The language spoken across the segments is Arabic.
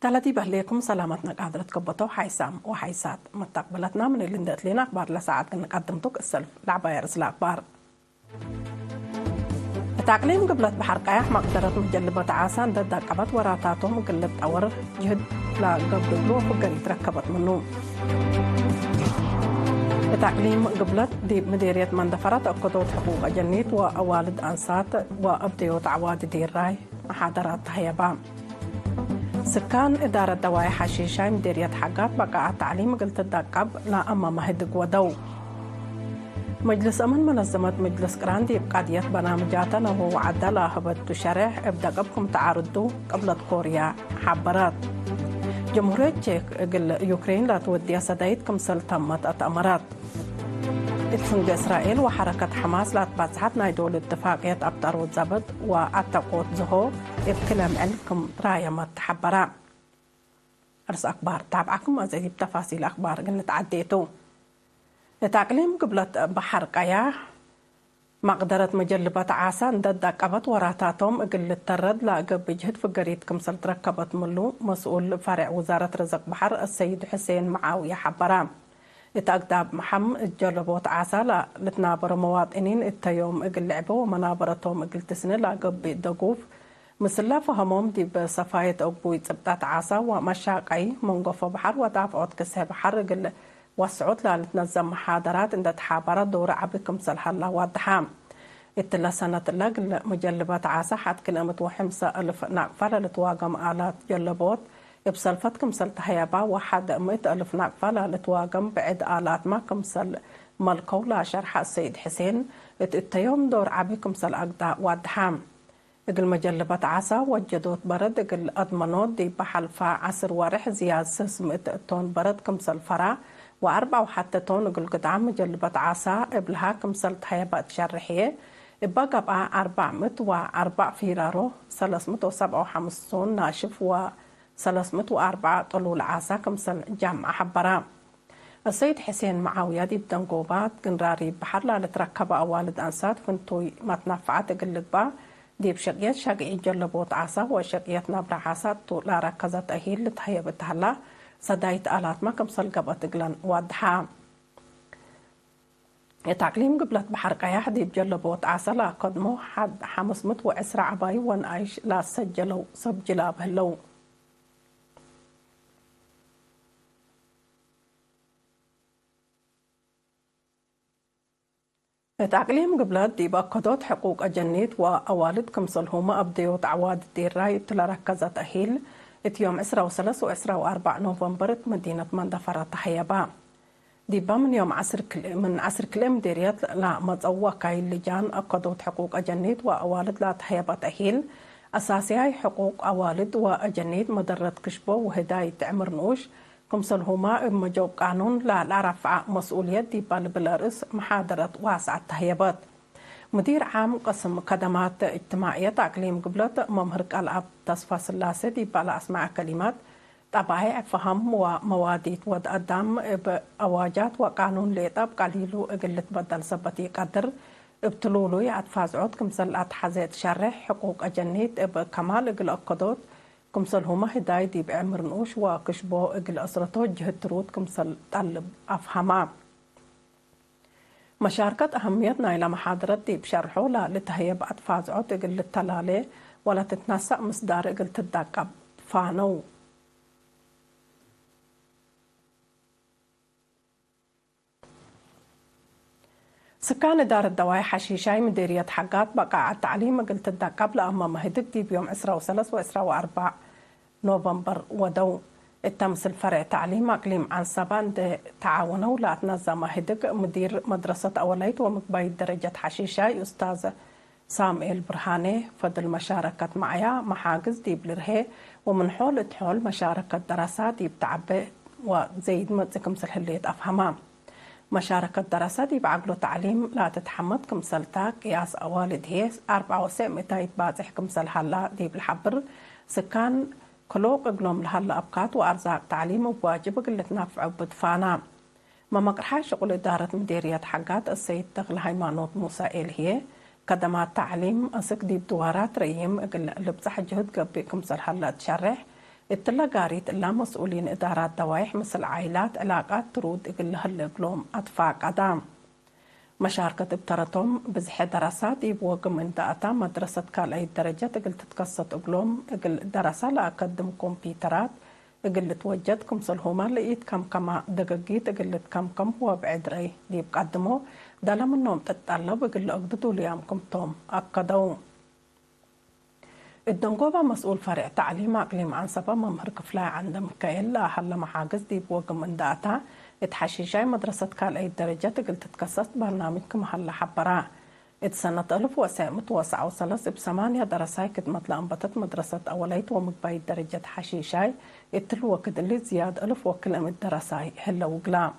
تلاتي بهليكم سلامتنا قادرة تكبطوا حيسام وحيسات مستقبلتنا من اللي ندت لنا أخبار لساعات كنا قدمتوك السلف لعبة يرسل أخبار التعقليم قبلت بحر قياح مقدرة مجلبة عاسان ضد قبط وراتاتهم قلت أور جهد لا قبلوا فقري تركبت منه التعقليم قبلت دي مديرية مندفرات أقضوت حقوق جنيت وأوالد أنسات وأبديوت عواد دير راي محاضرات هيبام سكان إدارة دواء حشيشة مديرية حقات بقى التعليم قلت الدقب لا أما مهدق ودو مجلس أمن منظمة مجلس قراندي بقادية برنامجاتنا وهو عدالة هبت تشرح ابدأ قبكم تعارضوا قبل كوريا حبرات جمهورية تشيك قل يوكرين لا تودي سدايتكم سلطمت أتأمرات اتفنج إسرائيل وحركة حماس لا تبازحت نايدول اتفاقية أبطار وزبط وأتقوت زهو ابكلام علمكم راية ما تحبرا أرس أخبار تابعكم أزيد بتفاصيل أخبار قلنا تعديتو لتعقليم قبلت بحر قياح مقدرة مجلبة عاسان ضد قبط وراتاتهم قل الترد لا قب جهد فقريتكم سلط ركبت ملو مسؤول فرع وزارة رزق بحر السيد حسين معاوية حبرام يتأكداب محم جربوت عسى لتنابر مواطنين التيوم اقل لعبوا ومنابرتهم اقل تسنة لا قبي دقوف مثل فهمهم دي بصفاية أقبوي تبتات عسى ومشاقي منقف بحر ودافعوت كسه بحر اقل وسعود لا لتنظم محاضرات عند تحابرة دور عبكم سلح الله وادحام اتلا سنة اللقل مجلبات عسى حد كلمة وحمسة ألف نقفل لتواقم آلات جلبوت بسلفتكم سلت هيابا واحد 100,000 نقفة لتواقم بعد آلات ما كمسل ملكو لا شرح السيد حسين التيوم دور عبيكم سل أقدا وادحام اقل مجلبة عسى وجدوت برد اقل أضمنوت دي بحلفة عصر وارح زياد 600 تون برد كمسل فرا وأربع وحتى تون اقل قدعام مجلبة عسى ابلها كمسل هيابا تشرحيه بقى 404 فيرارو 357 ناشف و 304 طلول عاسا كمسل جامعة حبرام السيد حسين معاوية دي بدنقوبات قنراري بحر لا لتركب أوالد أنسات فنتوي ما تنفعات قلقبا دي بشقيت شقعي جلبوت عاسا وشقيت نبرا عاسا لا ركزت أهيل لتهيب التهلا صدايت آلات ما كمسل قبط قلن وادحا التعقليم قبلت بحر قياح دي بجلبوت عاسا لا قدمو حد 510 عباي ونعيش لا سجلوا سبجلا بهلو تعقليم قبلت دي بأكدوت حقوق أجنيت وأوالد كمسل هما أبديوت عواد دير راي تلا ركزت أهيل اتيوم 23 و 4 نوفمبر مدينة مندفرة تحيبا دي من يوم من عصر كلام ديريات لا متزوى كاي اللجان أكدوت حقوق أجنيت وأوالد لا تحيبا تأهيل أساسي حقوق أوالد وأجنيت مدرة كشبو وهداية عمر نوش كمسل هما مجوب قانون لا رفع مسؤولية دي بالبلارس محاضرة واسعة تهيبات مدير عام قسم خدمات اجتماعية تعقليم قبلت ممهرك الأب تصفى سلاسة دي بالا أسمع كلمات طبعي فهم ومواديت ود قدام بأواجات وقانون ليطاب قليلو قلت بدل سبتي قدر ابتلولو يعتفاز عود كمسل أتحزيت شرح حقوق أجنيت بكمال اقل أقدوت كمسل هما هداية دي بعمر نوش وكشبو اقل أسرتو جهد ترود كمسل طلب أفهما مشاركة أهميتنا إلى محاضرة دي بشرحو لا لتهيب أتفاز عود اقل التلالي ولا تتنسق مصدار اقل تدقب فانو سكان إدارة دواء حشيشة مديرية حقات بقى التعليم قلت الدقب لأما مهدك دي بيوم 23 و 4 نوفمبر ودو التمثل فرع تعليم أقليم عن سبان تعاونوا لا تنظم مهدك مدير مدرسة أوليت ومقبايد درجة حشيشة أستاذ سامئيل برهاني فضل مشاركة معايا محاجز دي بلرهي ومن حول تحول مشاركة دراسات دي بتعبي وزيد متزكم سلحليت أفهمام مشاركة دراسات بعقله تعليم لا تتحمد كمسلتا قياس أوالد هيس 400 بازح كمسل هلا دي بالحبر سكان كلوق قلوم لهلا أبقات وأرزاق تعليم وواجب قلت نافع بدفانا ما مقرحة شغل إدارة مديرية حقات السيد تغل هيمانوت موسى هي قدمات تعليم أسك دي بدوارات ريم قل لبزح جهد قبي كمسل هلا تشرح التلاقاريت إلا مسؤولين إدارات دوايح مثل عائلات علاقات ترود إقلها اللقلوم أطفاق أدام مشاركة بترتهم بزح دراسات يبوغ من داتا مدرسة كالأي درجة تقل تتقصد أقلوم إقل دراسة لأقدم كمبيوترات إقل توجدكم صلهما لقيت كم دقاقيت إقل كم هو بعد رأي دي بقدمه دالا منهم تتطلب إقل أقددوا ليامكم توم أقدوا الدنقوبة مسؤول فرع تعليم أقليم عن سبا ممهر كفلاء عند مكايل لا حل محاجز دي بوغ من داتا اتحشيشاي مدرسة كالأي درجة تقل تتقصد برنامجكم محل حبراء سنة 1939 بثمانية دراساي كدمت لأنبتت مدرسة أوليت ومقباي درجة حشيشاي التلوى كدلي زياد 1000 وكلمة دراساي هلا وقلام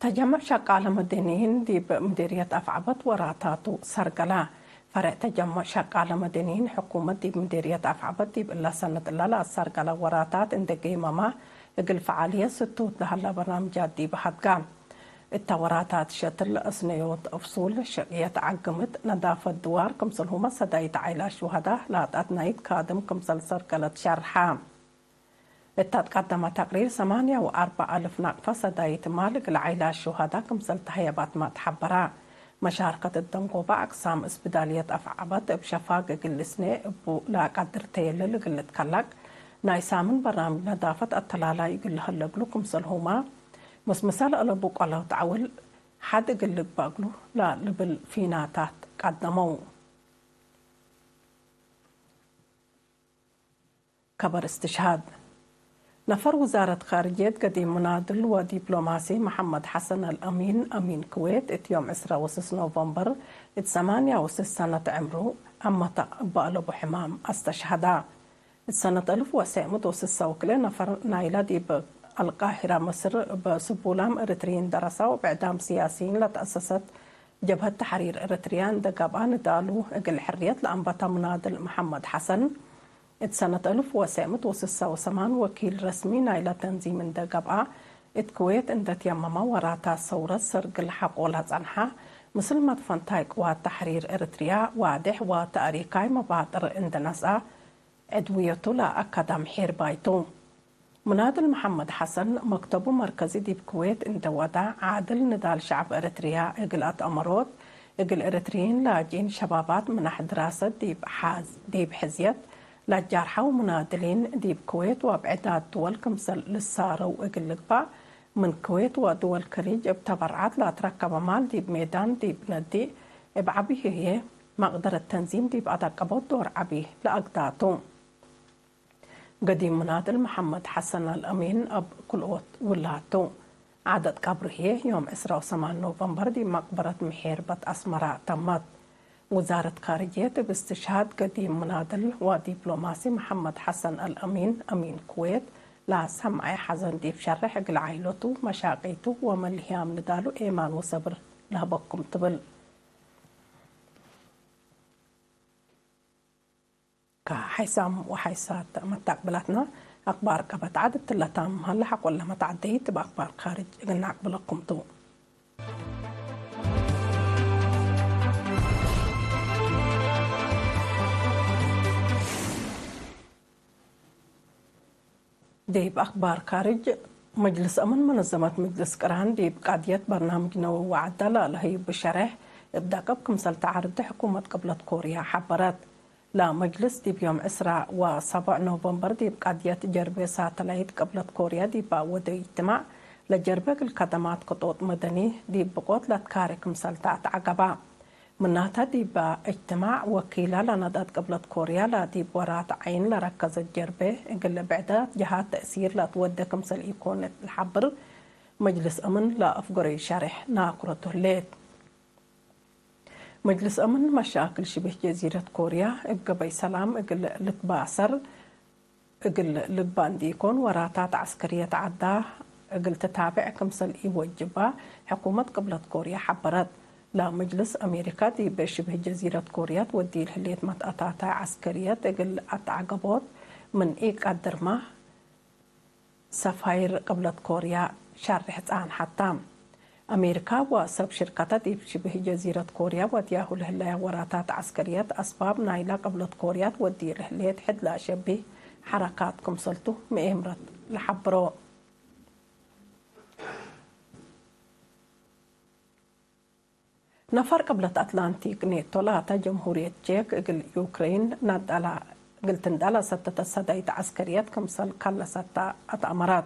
تجمع شقالة مدنيين دي بمديرية أفعبت وراتاتو سرقلا فرع تجمع شقالة مدنيين حكومة دي بمديرية أفعبت دي بإلا سنة إلا سرقلا وراتات اندقي ماما اقل فعالية ستوت لهلا برنامجات دي بحدقام التوراتات شتل أسنيوت أفصول شقية عقمت نظافة دوار كمسل هما سدايت عيلا شهداء لا تأتنايت كادم كمسل سرقلة شرحام التقدم تقرير 8,400 نقفة سدايت مالك العيلة الشهداء كمسل تهيبات ما تحبرا مشاركة الدنقوبة أقسام اسبدالية أفعبت بشفاق قلسني بو لا قدر تيلل قلت كلك نايسامن برنامج نظافة التلالة يقول هلقلو كمسل هما مسمسال ألبوك الله تعول حد قلق باقلو لا لبل فيناتات قدمو كبر استشهاد نفر وزارة خارجية قديم مناضل ودبلوماسي محمد حسن الأمين أمين كويت يوم 10 نوفمبر 8 سنة عمره أما بقلو بحمام استشهدا سنة 1906 نفر نايلة دي القاهرة مصر بسبولام إريتريين درسوا وبإعدام سياسيين لتأسست جبهة تحرير إريتريان دقابان دالو إقل حرية لأنبتا مناضل محمد حسن سنة 1906 وكيل رسمي نايلة تنظيم دقابا الكويت اندت يمما وراتا ثورة سرق الحق ولا زنحة مثل ما تفنتايك وتحرير إريتريا واضح وتأريكاي مبادر اندنسا عدويته لا أكادم حير بايتو مناضل محمد حسن مكتبه مركزي دي بكويت انت ودع عادل نضال شعب إريتريا إقلات أمروت إقل إريتريين لاجين شبابات منح دراسة دي بحزيت لجارحة ومناضلين دي بكويت وبعداد دول كمثل للسارة وإقل لقبا من كويت ودول الخليج بتبرعات لا تركب مال دي بميدان دي بندي بعبيه هي مقدر التنظيم دي بأدقبوت دور عبيه لأقداتهم قديم مناضل محمد حسن الأمين أب كلوت ولاتو عدد قبره يوم 10 نوفمبر دي مقبرة محيربة أسمراء تمت وزارة خارجية باستشهاد قديم مناضل ودبلوماسي محمد حسن الأمين أمين كويت لا سمع حزن دي بشرح قل عائلته مشاقيته وملهيام ندالو إيمان وصبر لهبكم تبل كحسام وحيسات متقبلتنا أخبار قبت عدد تلتام هلا حقول لما تعديت بأخبار خارج قلنا أقبلكم تو دي بأخبار خارج مجلس أمن منظمة مجلس قران دي بقادية برنامج نو وعدالة لهي بشرح ابدأ قبكم سلتعرض حكومة قبلة كوريا حبرات لا مجلس دي بيوم 7 نوفمبر دي بقادية جربة ساتلايت قبلة كوريا دي باود اجتماع لجربة الخدمات قطوط مدني دي بقوت لتكارك مسلتات عقبا مناتها دي باجتماع وكيلة لندات قبلة كوريا لا دي بورات عين لركز الجربة اقل بعدات جهات تأثير لا تودك مسل يكون الحبر مجلس أمن لا أفقري شرح ناقرته الليل مجلس أمن مشاكل شبه جزيرة كوريا ابقى سلام اقل لتباسر اقل لبان ديكون وراتات عسكرية عدا اقل تتابع كمسل يوجبها حكومة قبلة كوريا حبرت لا مجلس أمريكا دي بشبه جزيرة كوريا تودي الهلية متقطعة عسكرية تقل عقبات من إيك قدر ما سفاير قبلة كوريا شرح عن حتام أمريكا وسب شركة ديب شبه جزيرة كوريا ودياه لهلا وراتات عسكريات أسباب نايلة قبلت كوريا ودير لهليت حد لا شبه حركات كمسلتو مئمرت لحبرو نفر قبلت أتلانتيك نيتو لاتا جمهورية تشيك إقل يوكرين ندالا قلت ندالا ستة سدايت عسكريات كمسل كلا ستة أتأمرات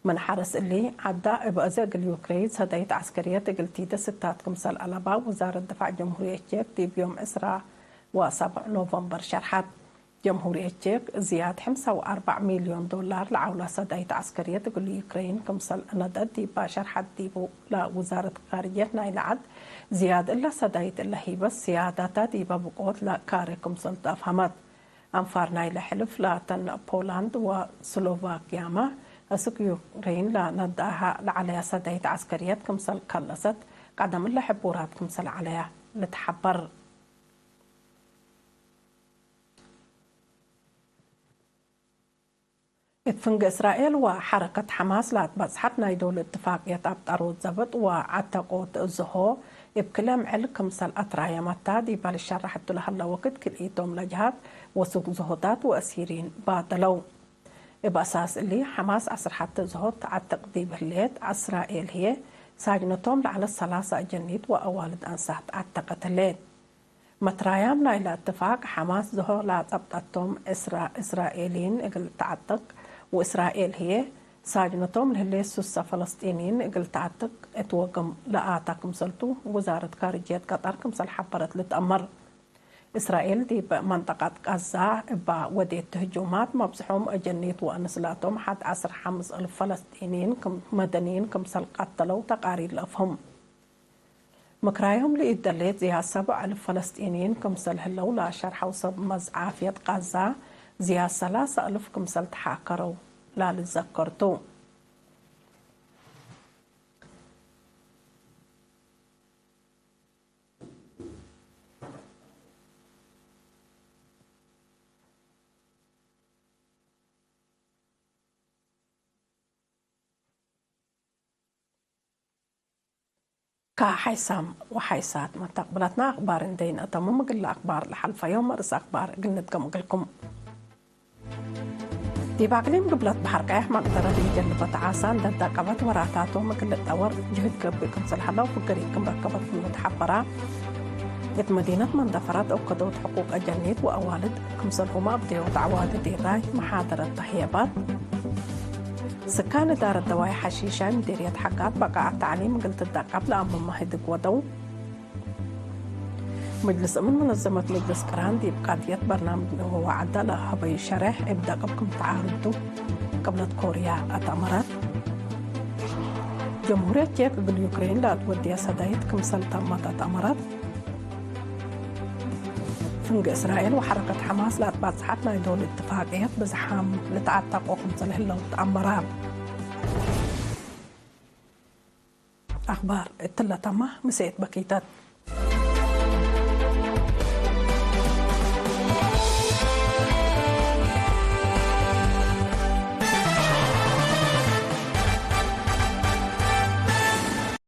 من حرس اللي عدا بأزاق اليوكرين سدايت عسكريات قلتيدة ستات كمسل ألبا وزارة دفاع جمهورية تشيك دي بيوم إسراء و7 نوفمبر شرحت جمهورية تشيك زياد 5.4 مليون دولار لعولة سدايت عسكرية تقول يوكرين كمسل أندد دي باشر حد ديبو لوزارة خارجية نايلعد زياد إلا سدايت إلا هي بس سيادة دي بقوت لكاري كمسل تفهمت أنفار نايل حلف لاتن بولند وسلوفاكيا ما أسك يوكرين لنداها لعليها سدايت عسكريات كمسل كلست قدم الله حبورات كمسل عليها لتحبر اتفنق إسرائيل وحركة حماس لا تبصحت نايدو الاتفاقية أبطارو الزبط وعتقوت الزهو بكلام علك كمسل أطرايا متا دي بالشرح حتى لها وقت كل إيتهم لجهات وسوق زهودات وأسيرين بادلو بأساس اللي حماس عصر حتى زهود عتق دي بهليت إسرائيل هي ساجنتهم لعلى الثلاثة جنيت وأوالد أنسات عتقت الليل مترايامنا إلى اتفاق حماس زهو لا تبطتهم إسرائيليين إقل تعتق وإسرائيل هي ساجنتهم لهلي سوسة فلسطينيين إقل تعتق اتوقم لآتاكم سلطو وزارة خارجية قطر كمسل حبرت لتأمر إسرائيل دي بمنطقة غزة بوديت هجومات مبزحهم أجنيت وأنسلاتهم حد 15,000 فلسطينيين مدنيين كمسل قتلوا تقارير لأفهم مكرايهم لإدليت زيها 7,000 فلسطينيين كمسل هلو لا شرحوا صب مزعافية غزة زيها 3,000 كمسل تحاكروا لا لتذكرتو كحيسام وحيسات ما تقبلتنا أخبار دين أتمم قل أخبار لحلفة يوم مرس أخبار قلنا تقمقلكم دي باقلين قبلت بحركة مقدرة دي جنبت عاسان ضد قبت وراتاتو مقلت أور جهد قربكم سلحلا وفقريكم بركبت من متحبرة يت مدينة مندفرات أو قدوت حقوق الجنيت وأوالد كمسلهما بديو دعوات دي راي محاضرة تحيبات سكان دار الدواء حشيشة مديرية حقات بقى التعليم قلت الدقاب لأمم مهدق ودو مجلس أمن منظمة مجلس كران دي بقادية برنامج هو عدالة هبي شرح ابدأ قبكم تعارضوا قبل كوريا أتأمرات جمهورية تشيك باليوكرين لا تودي سدايت كمسل تمت أتأمرات فنق إسرائيل وحركة حماس لا تبصحت نايدو الاتفاقيات بزحام لتعتق وخمسة لهلو تأمرات أخبار التلة تمه مسيت بكيتات